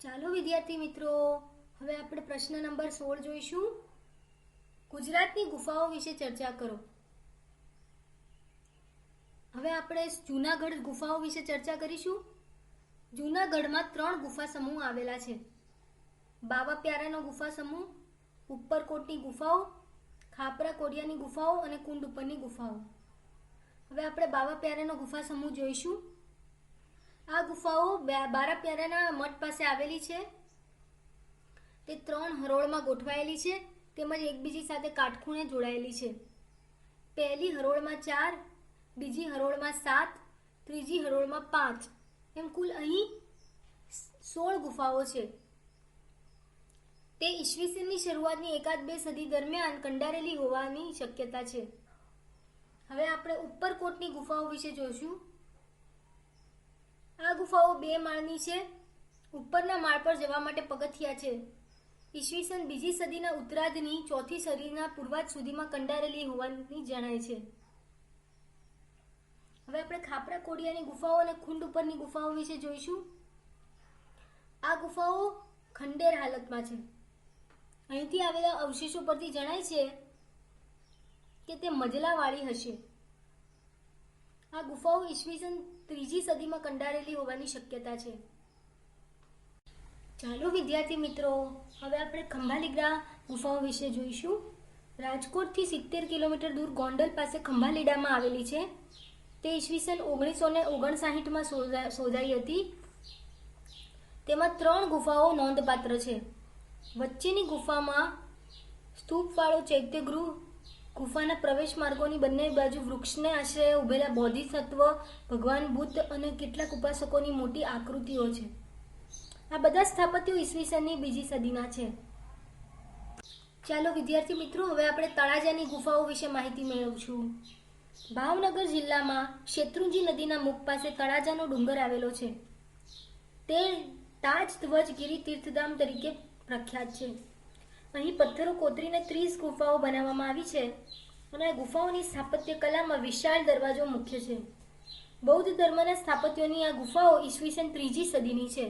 ચાલો વિદ્યાર્થી મિત્રો, હવે આપણે પ્રશ્ન નંબર 16 જોઈશું. ગુજરાતની ગુફાઓ વિશે ચર્ચા કરો. હવે આપણે જૂનાગઢ ગુફાઓ વિશે ચર્ચા કરીશું. જૂનાગઢમાં 3 ગુફા સમૂહ આવેલા છે. બાવા પ્યારાનો ગુફા સમૂહ, ઉપરકોટની ગુફાઓ, ખાપરા કોડિયાની ગુફાઓ અને કુંડ ઉપરની ગુફાઓ. હવે આપણે બાવા પ્યારાનો ગુફા સમૂહ જોઈશું. આ ગુફાઓ બારા પ્યારાના મઠ પાસે આવેલી છે. તે 3 હરોળમાં ગોઠવાયેલી છે તેમજ એકબીજી સાથે કાટખૂણે જોડાયેલી છે. પહેલી હરોળમાં 4, બીજી હરોળમાં 7, ત્રીજી હરોળમાં 5, એમ કુલ અહીં 16 ગુફાઓ છે. તે ઈસવીસનની શરૂઆતની 1-2 સદી દરમિયાન કંડારેલી હોવાની શક્યતા છે. હવે આપણે ઉપરકોટની ગુફાઓ વિશે જોઈશું. આ ગુફાઓ 2 માળની છે. ઉપરના માળ પર જવા માટે પગથિયા છે. ઈસવીસન 2જી સદીના ઉત્તરાર્ધની 4થી સદીના પૂર્વાર્ધ સુધીમાં કંડારેલી હોવાની જણાય છે. હવે આપણે ખાપરા કોડિયાની ગુફાઓ અને કુંડ ઉપરની ગુફાઓ વિશે જોઈશું. આ ગુફાઓ ખંડેર હાલતમાં છે. અહીંથી આવેલા અવશેષો પરથી જણાય છે કે તે મજલાવાળી હશે. આ ગુફાઓ ઈસવીસન 3જી સદીમાં કંડારેલી હોવાની શક્યતા છે. ચાલો વિદ્યાર્થી મિત્રો, હવે આપણે ખંભાલીડા ગુફાઓ વિશે જોઈશું. રાજકોટથી 70 કિલોમીટર દૂર ગોંડલ પાસે ખંભાલીડામાં આવેલી છે. તે ઈસવીસન 1959માં શોધાઈ હતી. તેમાં 3 ગુફાઓ નોંધપાત્ર છે. વચ્ચેની ગુફામાં સ્તૂપવાળો ચૈત્યગૃહ, ગુફાના પ્રવેશ માર્ગોની બંને બાજુ વૃક્ષને આશ્રય ઉભેલા બોધિસત્વ, ભગવાન બુદ્ધ અને કેટલાક ઉપાસકોની મોટી આકૃતિઓ છે. આ બધા સ્થાપત્યો ઈસવીસનની 2જી સદીના છે. ચાલો વિદ્યાર્થી મિત્રો, હવે આપણે તળાજાની ગુફાઓ વિશે માહિતી મેળવશું. ભાવનગર જિલ્લામાં શેત્રુંજી નદીના મુખ પાસે તળાજાનો ડુંગર આવેલો છે. તે તાજ ધ્વજ ગિરી તીર્થધામ તરીકે પ્રખ્યાત છે. અહીં પથ્થરો કોતરીને 30 ગુફાઓ બનાવવામાં આવી છે અને આ ગુફાઓની સ્થાપત્ય કલામાં વિશાળ દરવાજો મુખ્ય છે. બૌદ્ધ ધર્મના સ્થાપત્યોની આ ગુફાઓ ઈસવીસન 3જી સદીની છે.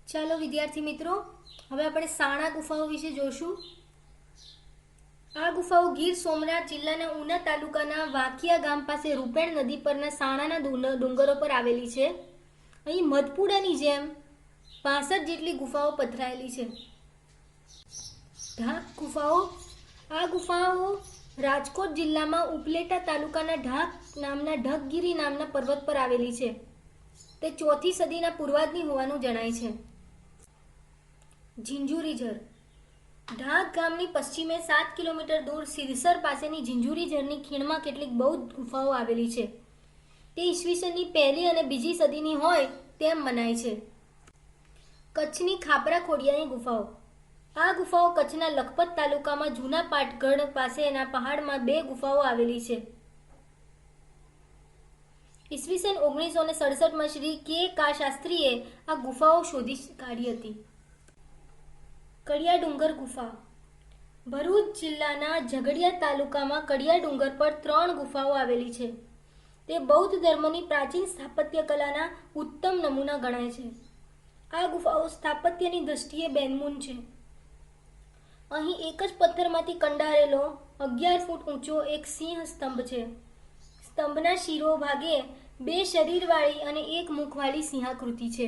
ચાલો વિદ્યાર્થી મિત્રો, હવે આપણે સાણા ગુફાઓ વિશે જોઈશું. આ ગુફાઓ ગીર સોમનાથ જિલ્લાના ઉના તાલુકાના વાંકિયા ગામ પાસે રૂપેણ નદી પરના સાણાના ડુંગરો પર આવેલી છે. અહીં મધપુડાની જેમ 65 જેટલી ગુફાઓ પથરાયેલી છે. ઢાક ગુફાઓ. આ ગુફાઓ રાજકોટ જિલ્લામાં ઉપલેટા તાલુકાના ઢાક નામના ઢગગીરી નામના પર્વત પર આવેલી છે. તે 4થી સદીના પૂર્વાર્ધની હોવાનું જણાય છે. ઝીંઝુરીઝર. ઢાક ગામની પશ્ચિમે 7 કિલોમીટર દૂર સિરસર પાસેની ઝીંઝુરીઝરની ખીણમાં કેટલીક બૌદ્ધ ગુફાઓ આવેલી છે. તે ઈસવીસનની 1લી અને 2જી સદીની હોય તેમ મનાય છે. કચ્છની ખાપરા ખોડિયાની ગુફાઓ. આ ગુફાઓ કચ્છના લખપત તાલુકામાં જૂના પાટગઢ પાસેના પહાડમાં 2 ગુફાઓ આવેલી છે. ઈસવીસન 1967માં શ્રી કે. શાસ્ત્રીએ આ ગુફાઓ શોધી કાઢી હતી. કડિયા ડુંગર ગુફા. ભરૂચ જિલ્લાના ઝઘડિયા તાલુકામાં કડિયા ડુંગર પર 3 ગુફાઓ આવેલી છે. તે બૌદ્ધ ધર્મની પ્રાચીન સ્થાપત્ય કલાના ઉત્તમ નમૂના ગણાય છે. આ ગુફાઓ સ્થાપત્યની દ્રષ્ટિએ બેનમૂન છે. અહીં એક જ પથ્થરમાંથી કંડારેલો 11 ફૂટ ઊંચો એક સિંહ સ્તંભ છે. સ્તંભના શિરો ભાગે 2 શરીરવાળી અને 1 મુખવાળી સિંહાકૃતિ છે.